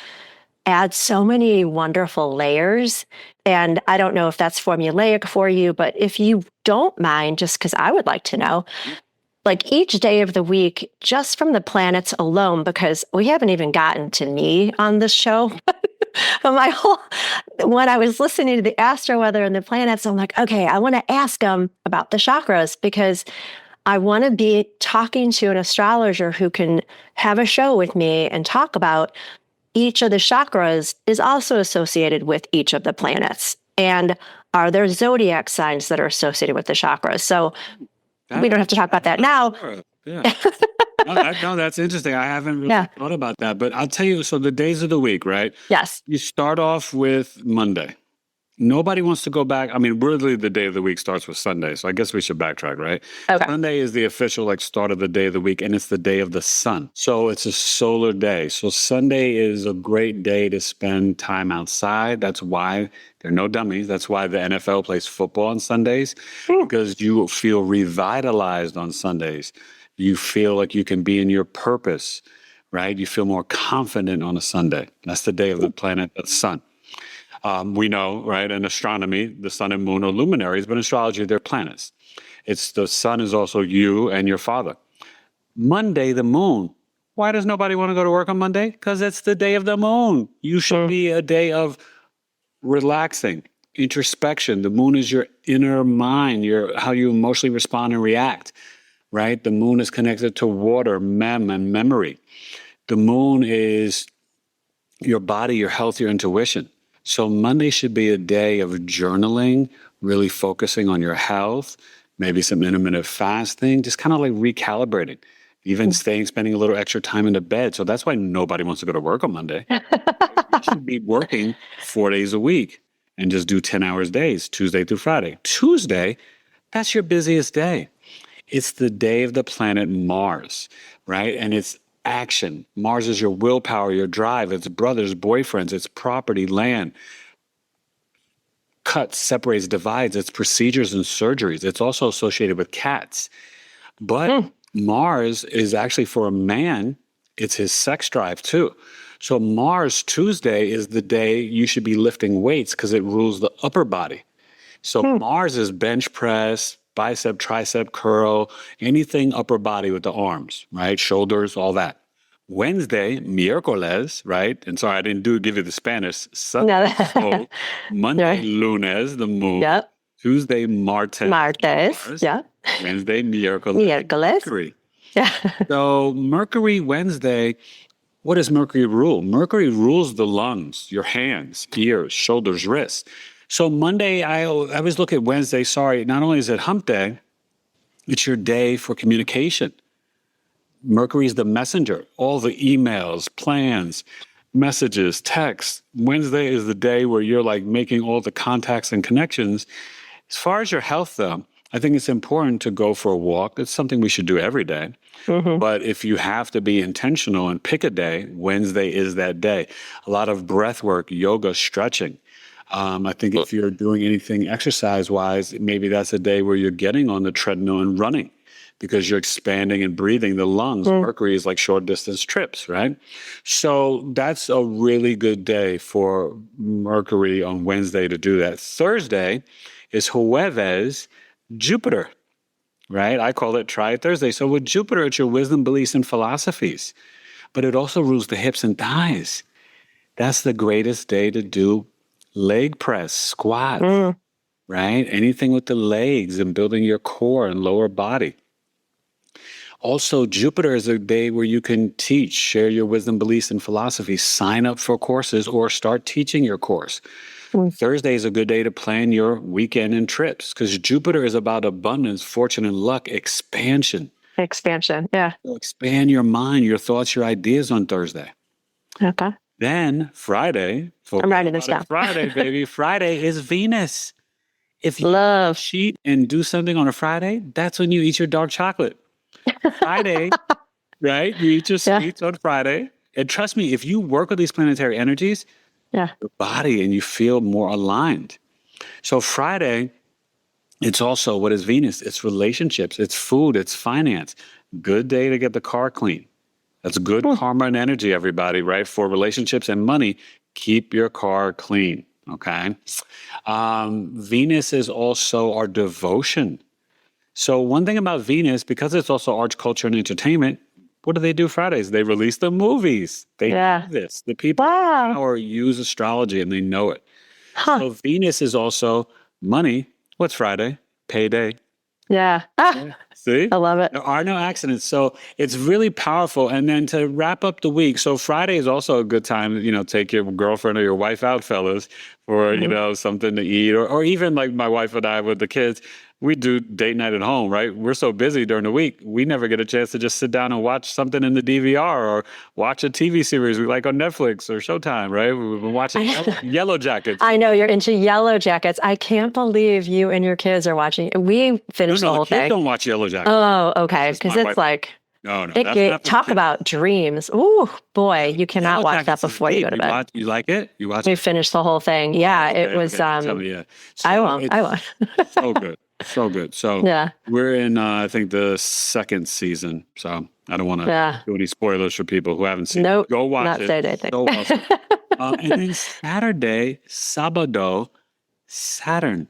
add so many wonderful layers. And I don't know if that's formulaic for you, but if you don't mind, just because I would like to know, like each day of the week, just from the planets alone, because we haven't even gotten to me on this show. But when I was listening to the astro weather and the planets, I'm like, okay, I want to ask them about the chakras, because I want to be talking to an astrologer who can have a show with me and talk about each of the chakras is also associated with each of the planets. And are there zodiac signs that are associated with the chakras? So we don't have to talk about that now. Sure. Yeah. No, that's interesting. I haven't really thought about that. But I'll tell you, so the days of the week, right? Yes. You start off with Monday. Nobody wants to go back. I mean, really, the day of the week starts with Sunday. So I guess we should backtrack, right? Okay. Sunday is the official like start of the day of the week, and it's the day of the sun. So it's a solar day. So Sunday is a great day to spend time outside. That's why there are no dummies. That's why the NFL plays football on Sundays, because you feel revitalized on Sundays. You feel like you can be in your purpose, right? You feel more confident on a Sunday. That's the day of the planet, the sun. We know, right, in astronomy, the sun and moon are luminaries, but in astrology, they're planets. It's the sun is also you and your father. Monday, the moon. Why does nobody want to go to work on Monday? Because it's the day of the moon. You should be a day of relaxing, introspection. The moon is your inner mind, how you emotionally respond and react, right? The moon is connected to water, mem, and memory. The moon is your body, your health, your intuition. So Monday should be a day of journaling, really focusing on your health, maybe some intermittent fasting, just kind of like recalibrating, even spending a little extra time in the bed. So that's why nobody wants to go to work on Monday. You should be working 4 days a week and just do 10 hours days, Tuesday through Friday. Tuesday, that's your busiest day. It's the day of the planet Mars, right? And it's action. Mars is your willpower, your drive. It's brothers, boyfriends, it's property, land. Cuts, separates, divides. It's procedures and surgeries. It's also associated with cats. But Mars is actually, for a man, it's his sex drive too. So Mars Tuesday is the day you should be lifting weights because it rules the upper body. So Mars is bench press, bicep, tricep, curl, anything upper body with the arms, right? Shoulders, all that. Wednesday, miércoles, right? And sorry, I didn't give you the Spanish. Sunday, sol. Monday, lunes, the moon. Yep. Tuesday, martes. Martes. Yeah. Wednesday, miércoles. Miércoles. Mercury. Yeah. So Mercury Wednesday, what does Mercury rule? Mercury rules the lungs, your hands, ears, shoulders, wrists. So Monday, I always look at Wednesday, not only is it hump day, it's your day for communication. Mercury is the messenger, all the emails, plans, messages, texts. Wednesday is the day where you're like making all the contacts and connections. As far as your health, though, I think it's important to go for a walk. It's something we should do every day. But if you have to be intentional and pick a day, Wednesday is that day. A lot of breath work, yoga, stretching. I think if you're doing anything exercise-wise, maybe that's a day where you're getting on the treadmill and running because you're expanding and breathing the lungs. Mercury is like short-distance trips, right? So that's a really good day for Mercury on Wednesday to do that. Thursday is Jueves, Jupiter, right? I call it Try It Thursday. So with Jupiter, it's your wisdom, beliefs, and philosophies. But it also rules the hips and thighs. That's the greatest day to do leg press, squats, right? Anything with the legs and building your core and lower body. Also, Jupiter is a day where you can teach, share your wisdom, beliefs, and philosophies, sign up for courses, or start teaching your course. Thursday is a good day to plan your weekend and trips because Jupiter is about abundance, fortune, and luck, expansion. Expansion, yeah. So expand your mind, your thoughts, your ideas on Thursday. Okay. Then Friday. I'm writing this down. Friday, baby. Friday is Venus. If you Love. cheat and do something on a Friday, that's when you eat your dark chocolate. Friday, right? You eat your sweets on Friday. And trust me, if you work with these planetary energies, your body and you feel more aligned. So Friday, it's also, what is Venus? It's relationships, it's food, it's finance. Good day to get the car clean. That's good karma and energy, everybody, right? For relationships and money, keep your car clean, okay? Venus is also our devotion. So one thing about Venus, because it's also arts, culture, and entertainment, what do they do Fridays? They release the movies. They do this. The people use astrology and they know it. So Venus is also money. What's Friday? Payday. Yeah. See? I love it. There are no accidents. So it's really powerful. And then to wrap up the week, so Friday is also a good time, take your girlfriend or your wife out, fellas, for, something to eat. Or even like my wife and I with the kids, we do date night at home, right? We're so busy during the week, we never get a chance to just sit down and watch something in the DVR or watch a TV series we like on Netflix or Showtime, right? We've been watching Yellow Jackets. I know you're into Yellow Jackets. I can't believe you and your kids are watching. We finished the whole thing. Kids don't watch Yellow Jackets. Oh, okay. Because it's like, no. Talk about dreams. Ooh, boy, you cannot watch that before you go to bed. You like it? You watch it? We finished the whole thing. Yeah, okay, it was. Tell me, So I won't. So good. So good. So we're in, I think, the second season. So I don't want to do any spoilers for people who haven't seen it. Go watch it. Said anything. So awesome. And then Saturday, Sabado, Saturn.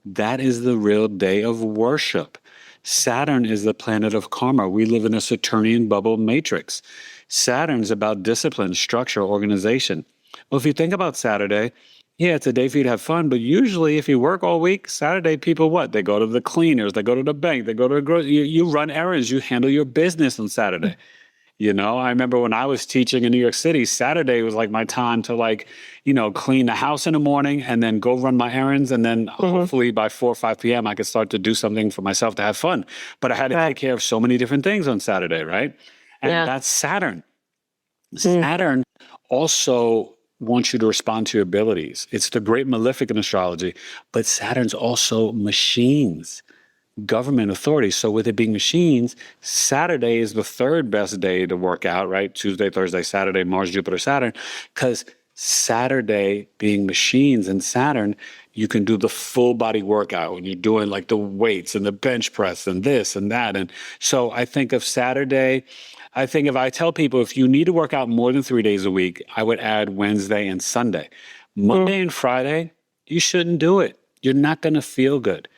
That is the real day of worship. Saturn is the planet of karma. We live in a Saturnian bubble matrix. Saturn's about discipline, structure, organization. Well, if you think about Saturday, it's a day for you to have fun, but usually if you work all week, Saturday people what? They go to the cleaners, they go to the bank, they go to the grocery. You run errands, you handle your business on Saturday. I remember when I was teaching in New York City, Saturday was like my time to like, clean the house in the morning and then go run my errands. And then hopefully by 4 or 5 p.m., I could start to do something for myself to have fun. But I had to take care of so many different things on Saturday, right? And that's Saturn. Saturn also wants you to respond to your abilities. It's the great malefic in astrology, but Saturn's also machines, government authority. So with it being machines, Saturday is the third best day to work out, right? Tuesday, Thursday, Saturday, Mars, Jupiter, Saturn, because Saturday being machines and Saturn, you can do the full body workout when you're doing like the weights and the bench press and this and that. And so I think of Saturday, I think if I tell people if you need to work out more than 3 days a week, I would add Wednesday and Sunday. Monday and Friday, you shouldn't do it. You're not going to feel good.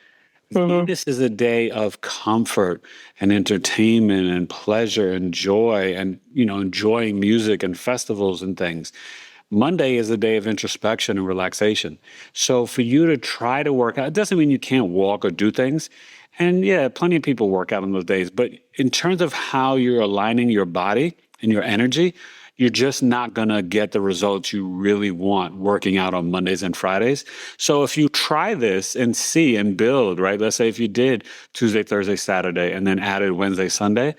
Venus is a day of comfort and entertainment and pleasure and joy and, enjoying music and festivals and things. Monday is a day of introspection and relaxation. So for you to try to work out, it doesn't mean you can't walk or do things. And yeah, plenty of people work out on those days. But in terms of how you're aligning your body and your energy, you're just not going to get the results you really want working out on Mondays and Fridays. So if you try this and see and build, right? Let's say if you did Tuesday, Thursday, Saturday, and then added Wednesday, Sunday,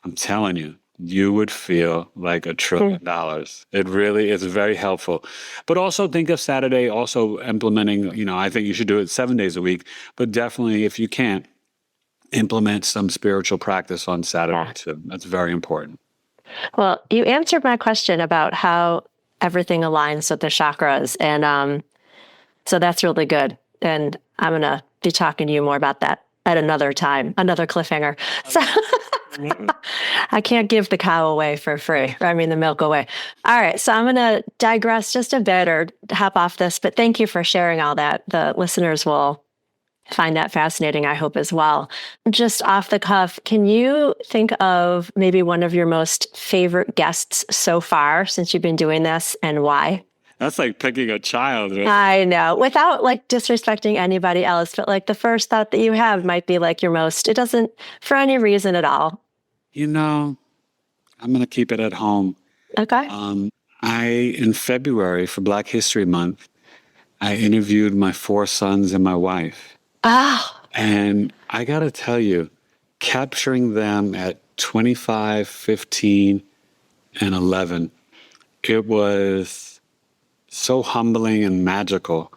I'm telling you, you would feel like $1 trillion. It really is very helpful. But also think of Saturday also implementing, I think you should do it 7 days a week, but definitely if you can't, implement some spiritual practice on Saturday too. That's very important. Well, you answered my question about how everything aligns with the chakras. And so that's really good. And I'm going to be talking to you more about that at another time, another cliffhanger. So I can't give the cow away for free. I mean, the milk away. All right. So I'm going to digress just a bit or hop off this, but thank you for sharing all that. The listeners will find that fascinating, I hope, as well. Just off the cuff, can you think of maybe one of your most favorite guests so far since you've been doing this and why? That's like picking a child. Right? I know, without like disrespecting anybody else, but like the first thought that you have might be like your most, it doesn't, for any reason at all. I'm going to keep it at home. Okay. In February for Black History Month, I interviewed my 4 sons and my wife. Oh. And I got to tell you, capturing them at 25, 15, and 11, it was so humbling and magical,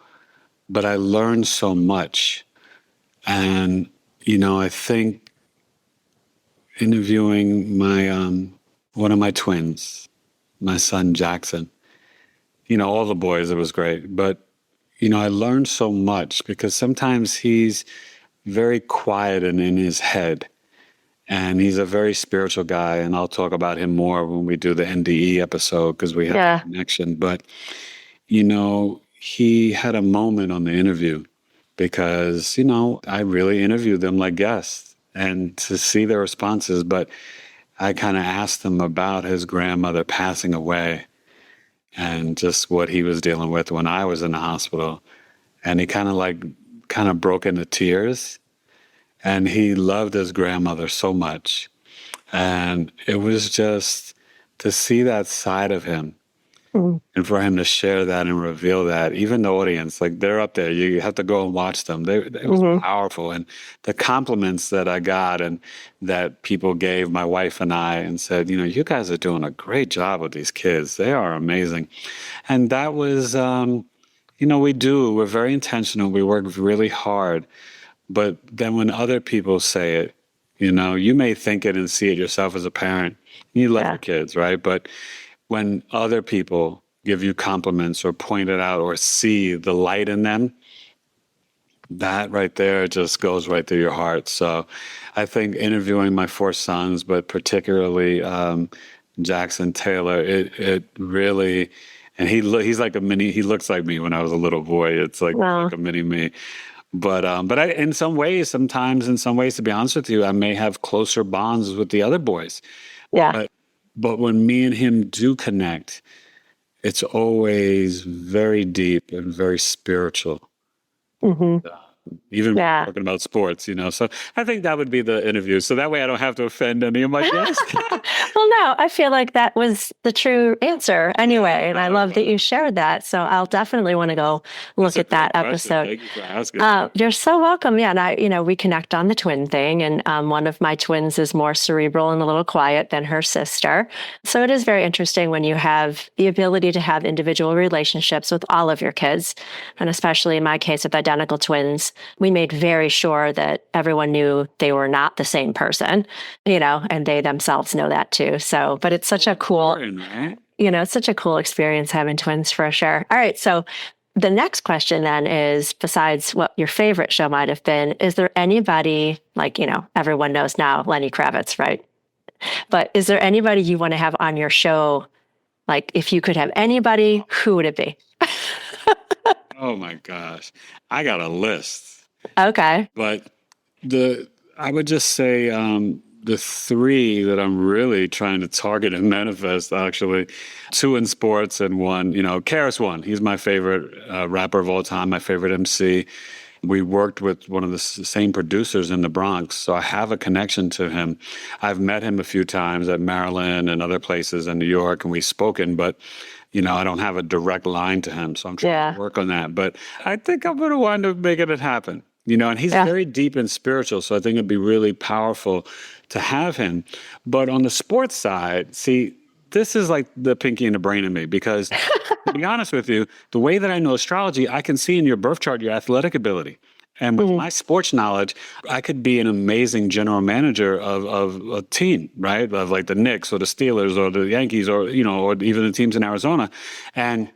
but I learned so much. And, I think interviewing my, one of my twins, my son, Jackson, all the boys, it was great, but I learned so much because sometimes he's very quiet and in his head. And he's a very spiritual guy. And I'll talk about him more when we do the NDE episode because we have a connection. But, he had a moment on the interview because, I really interviewed them like guests and to see their responses. But I kind of asked him about his grandmother passing away and just what he was dealing with when I was in the hospital. And he kind of broke into tears. And he loved his grandmother so much. And it was just to see that side of him and for him to share that and reveal that, even the audience, like they're up there, you have to go and watch them. It was powerful. And the compliments that I got and that people gave my wife and I and said, you guys are doing a great job with these kids. They are amazing. And that was, we're very intentional. We work really hard. But then when other people say it, you may think it and see it yourself as a parent. You love your kids, right? But when other people give you compliments or point it out or see the light in them, that right there just goes right through your heart. So I think interviewing my 4 sons, but particularly Jackson Taylor, it really, and he's like he looks like me when I was a little boy. It's like a mini me. But in some ways, to be honest with you, I may have closer bonds with the other boys. Yeah. But when me and him do connect, it's always very deep and very spiritual. even Yeah. talking about sports, So I think that would be the interview. So that way I don't have to offend any of my guests. Well, no, I feel like that was the true answer anyway. And I love that you shared that. So I'll definitely want to go look at that episode. Thank you for asking. You're so welcome. Yeah. And we connect on the twin thing. And one of my twins is more cerebral and a little quiet than her sister. So it is very interesting when you have the ability to have individual relationships with all of your kids. And especially in my case with identical twins, we made very sure that everyone knew they were not the same person, and they themselves know that too. So, but it's such a cool, it's such a cool experience having twins for sure. All right. So the next question then is, besides what your favorite show might have been, is there anybody everyone knows now Lenny Kravitz, right? But is there anybody you want to have on your show? Like if you could have anybody, who would it be? Oh my gosh. I got a list. Okay. But I would just say, the three that I'm really trying to target and manifest, actually, two in sports and one, KRS-One. He's my favorite rapper of all time, my favorite MC. We worked with one of the same producers in the Bronx, so I have a connection to him. I've met him a few times at Maryland and other places in New York, and we've spoken, but, I don't have a direct line to him, so I'm trying to work on that. But I think I'm going to wind up making it happen. And he's very deep and spiritual, so I think it'd be really powerful to have him. But on the sports side, see, this is like the pinky in the brain in me, because to be honest with you, the way that I know astrology, I can see in your birth chart your athletic ability. And with my sports knowledge, I could be an amazing general manager of a team, right? Of like the Knicks or the Steelers or the Yankees or even the teams in Arizona. And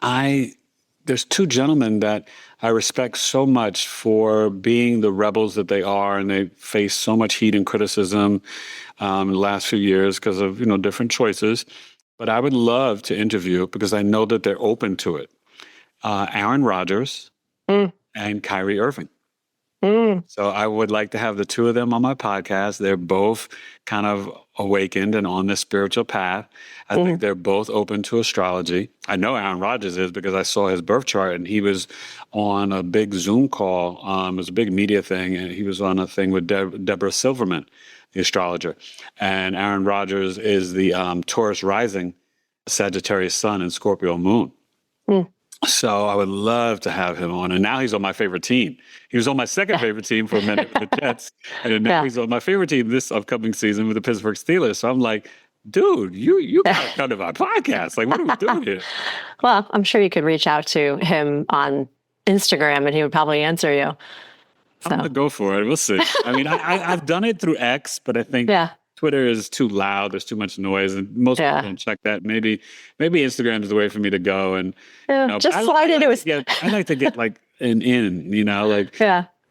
there's two gentlemen that I respect so much for being the rebels that they are, and they face so much heat and criticism in the last few years because of different choices. But I would love to interview, because I know that they're open to it, Aaron Rodgers and Kyrie Irving. So I would like to have the two of them on my podcast. They're both kind of awakened and on this spiritual path. I think they're both open to astrology. I know Aaron Rodgers is, because I saw his birth chart, and he was on a big Zoom call. It was a big media thing, and he was on a thing with Deborah Silverman, the astrologer. And Aaron Rodgers is the Taurus rising, Sagittarius sun, and Scorpio moon. So I would love to have him on. And now he's on my favorite team. He was on my second favorite team for a minute with the Jets. And now he's on my favorite team this upcoming season with the Pittsburgh Steelers. So I'm like, dude, you got to come to my podcast. Like, what are we doing here? Well, I'm sure you could reach out to him on Instagram and he would probably answer you. So. I'm going to go for it. We'll see. I mean, I've done it through X, but I think Twitter is too loud. There's too much noise, and most people don't check that. Maybe Instagram is the way for me to go. And just slide into it. I like to get like an in,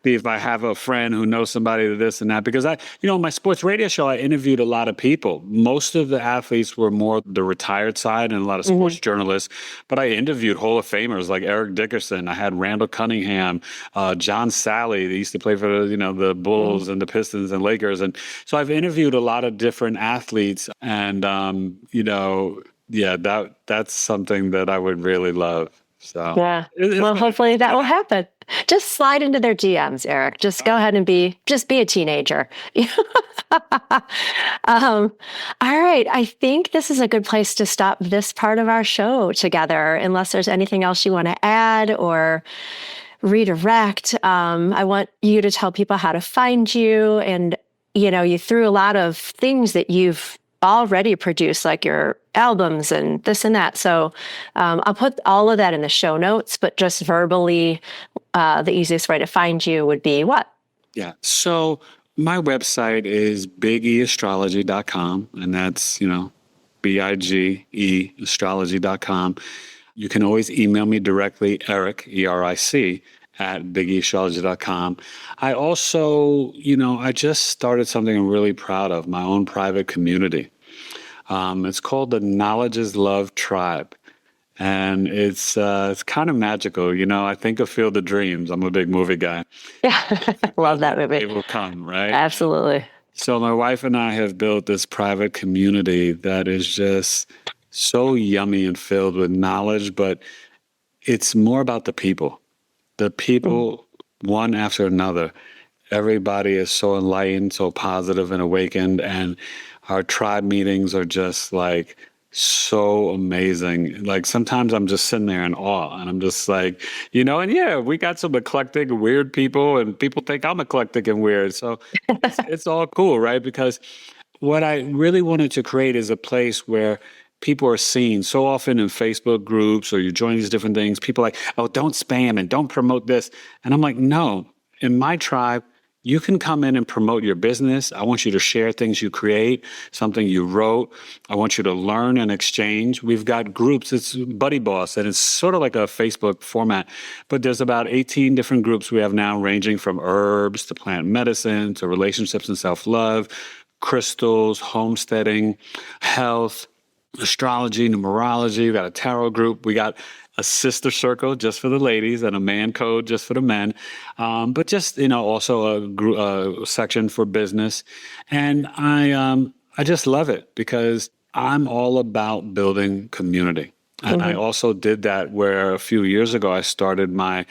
see if I have a friend who knows somebody this and that. Because my sports radio show, I interviewed a lot of people. Most of the athletes were more the retired side and a lot of sports journalists. But I interviewed Hall of Famers like Eric Dickerson. I had Randall Cunningham, John Sally. They used to play for the Bulls and the Pistons and Lakers. And so I've interviewed a lot of different athletes. And that's something that I would really love. So well, hopefully that will happen. Just slide into their DMs, Eric. Just go ahead and be a teenager. All right. I think this is a good place to stop this part of our show together, unless there's anything else you want to add or redirect. I want you to tell people how to find you. And, you threw a lot of things that you've already produced, like your albums and this and that. So I'll put all of that in the show notes, but just verbally, the easiest way to find you would be what? Yeah. So my website is BigEAstrology.com, and that's, BIGE astrology.com. You can always email me directly, Eric, ERIC, at BigEAstrology.com. I also, I just started something I'm really proud of, my own private community. It's called the Knowledge is Love Tribe. And it's kind of magical. I think of Field of Dreams. I'm a big movie guy. Yeah, love that movie. It will come, right? Absolutely. So my wife and I have built this private community that is just so yummy and filled with knowledge, but it's more about the people. The people one after another. Everybody is so enlightened, so positive and awakened. And our tribe meetings are just like so amazing. Like sometimes I'm just sitting there in awe and I'm just like, and yeah, we got some eclectic, weird people and people think I'm eclectic and weird. So it's all cool, right? Because what I really wanted to create is a place where people are seen. So often in Facebook groups or you join these different things, people are like, oh, don't spam and don't promote this. And I'm like, no, in my tribe, you can come in and promote your business. I want you to share things you create, something you wrote. I want you to learn and exchange. We've got groups. It's Buddy Boss, and it's sort of like a Facebook format. But there's about 18 different groups we have now, ranging from herbs to plant medicine to relationships and self-love, crystals, homesteading, health, astrology, numerology. We got a tarot group. We got a sister circle just for the ladies and a man code just for the men. But just, also a section for business. And I just love it because I'm all about building community. And I also did that where a few years ago, I started my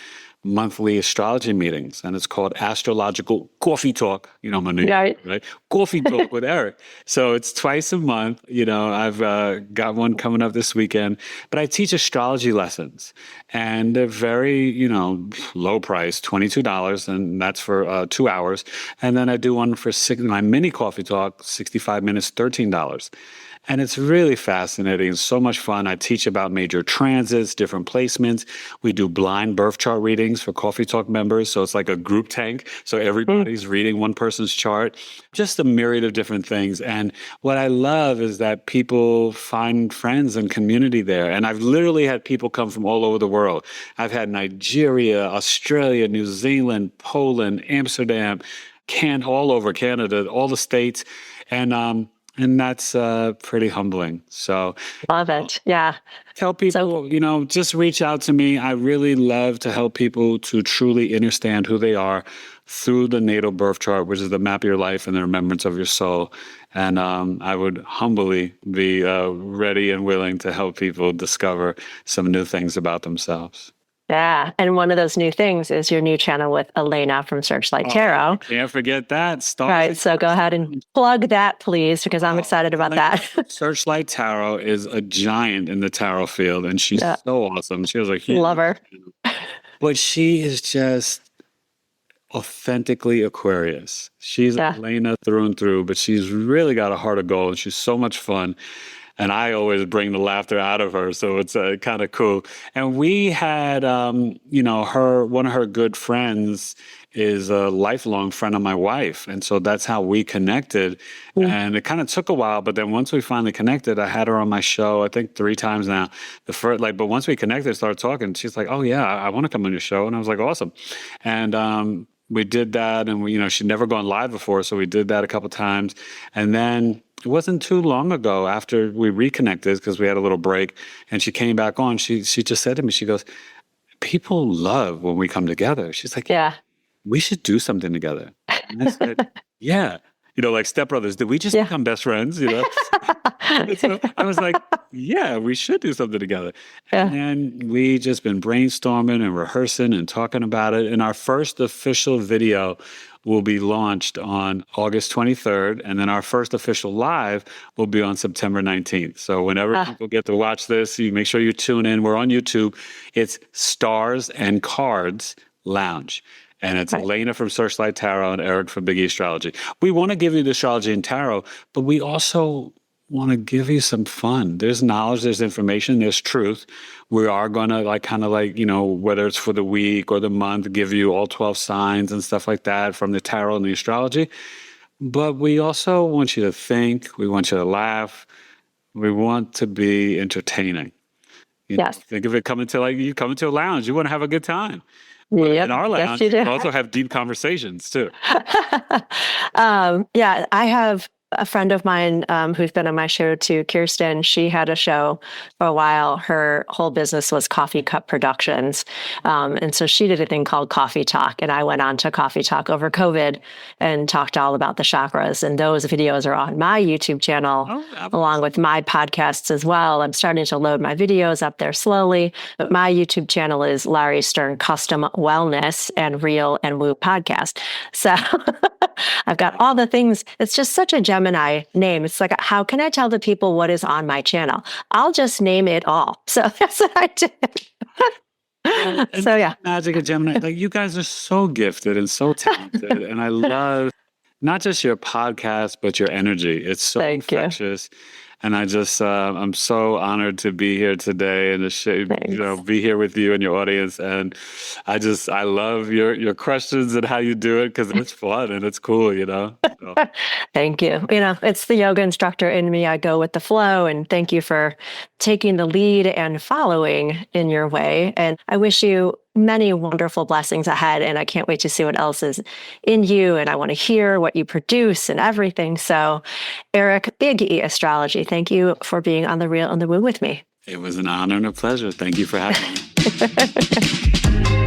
monthly astrology meetings, and it's called Astrological Coffee Talk. I'm a new right? Coffee Talk with Eric. So it's twice a month. I've got one coming up this weekend, but I teach astrology lessons, and they're very, low price, $22, and that's for 2 hours. And then I do one for my mini coffee talk, 65 minutes, $13. And it's really fascinating. It's so much fun. I teach about major transits, different placements. We do blind birth chart readings for Coffee Talk members. So it's like a group tank. So everybody's reading one person's chart, just a myriad of different things. And what I love is that people find friends and community there. And I've literally had people come from all over the world. I've had Nigeria, Australia, New Zealand, Poland, Amsterdam, all over Canada, all the states. And that's pretty humbling. So love it. Yeah. Tell people, just reach out to me. I really love to help people to truly understand who they are through the natal birth chart, which is the map of your life and the remembrance of your soul. And I would humbly be ready and willing to help people discover some new things about themselves. Yeah. And one of those new things is your new channel with Elena from Searchlight Tarot. Can't forget that. Right. So go ahead and plug that, please, because I'm excited about that. Searchlight Tarot is a giant in the tarot field, and she's so awesome. She was a huge love her. But she is just authentically Aquarius. She's Elena through and through, but she's really got a heart of gold, and she's so much fun. And I always bring the laughter out of her, so it's kind of cool. And we had, one of her good friends is a lifelong friend of my wife, and so that's how we connected. And it kind of took a while, but then once we finally connected, I had her on my show, I think 3 times now. But once we connected, started talking, she's like, "Oh yeah, I want to come on your show," and I was like, "Awesome," and we did that, and she'd never gone live before, so we did that a couple times, and then. It wasn't too long ago after we reconnected because we had a little break and she came back on. She just said to me, she goes, people love when we come together. She's like, we should do something together. And I said, yeah. Like Step Brothers, did we just become best friends? So I was like, yeah, we should do something together. And then we just been brainstorming and rehearsing and talking about it. And our first official video will be launched on August 23rd. And then our first official live will be on September 19th. So whenever people get to watch this, you make sure you tune in. We're on YouTube. It's Stars and Cards Lounge. And it's Elena from Searchlight Tarot and Eric from Big E Astrology. We want to give you the astrology and tarot, but we also want to give you some fun. There's knowledge, there's information, there's truth. We are going to whether it's for the week or the month, give you all 12 signs and stuff like that from the tarot and the astrology. But we also want you to think. We want you to laugh. We want to be entertaining. Think of it coming to you come into a lounge. You want to have a good time. In our lounge, we also have deep conversations too. I have a friend of mine who's been on my show too, Kirsten, she had a show for a while. Her whole business was coffee cup productions. And so she did a thing called Coffee Talk. And I went on to Coffee Talk over COVID and talked all about the chakras. And those videos are on my YouTube channel, along with my podcasts as well. I'm starting to load my videos up there slowly. But my YouTube channel is Lauri Stern Custom Wellness and Real and Woo Podcast. So I've got all the things. It's just such a Gemini name. It's like, how can I tell the people what is on my channel? I'll just name it all. So that's what I did. So yeah. Magic of Gemini. Like, you guys are so gifted and so talented. And I love not just your podcast, but your energy. It's so infectious. And I just, I'm so honored to be here today and to be here with you and your audience. And I love your questions and how you do it, because it's fun and it's cool, So. Thank you. It's the yoga instructor in me. I go with the flow, and thank you for taking the lead and following in your way. And I wish you many wonderful blessings ahead. And I can't wait to see what else is in you. And I want to hear what you produce and everything. So, Eric, Big E Astrology, thank you for being on The Real and the Woo with me. It was an honor and a pleasure. Thank you for having me.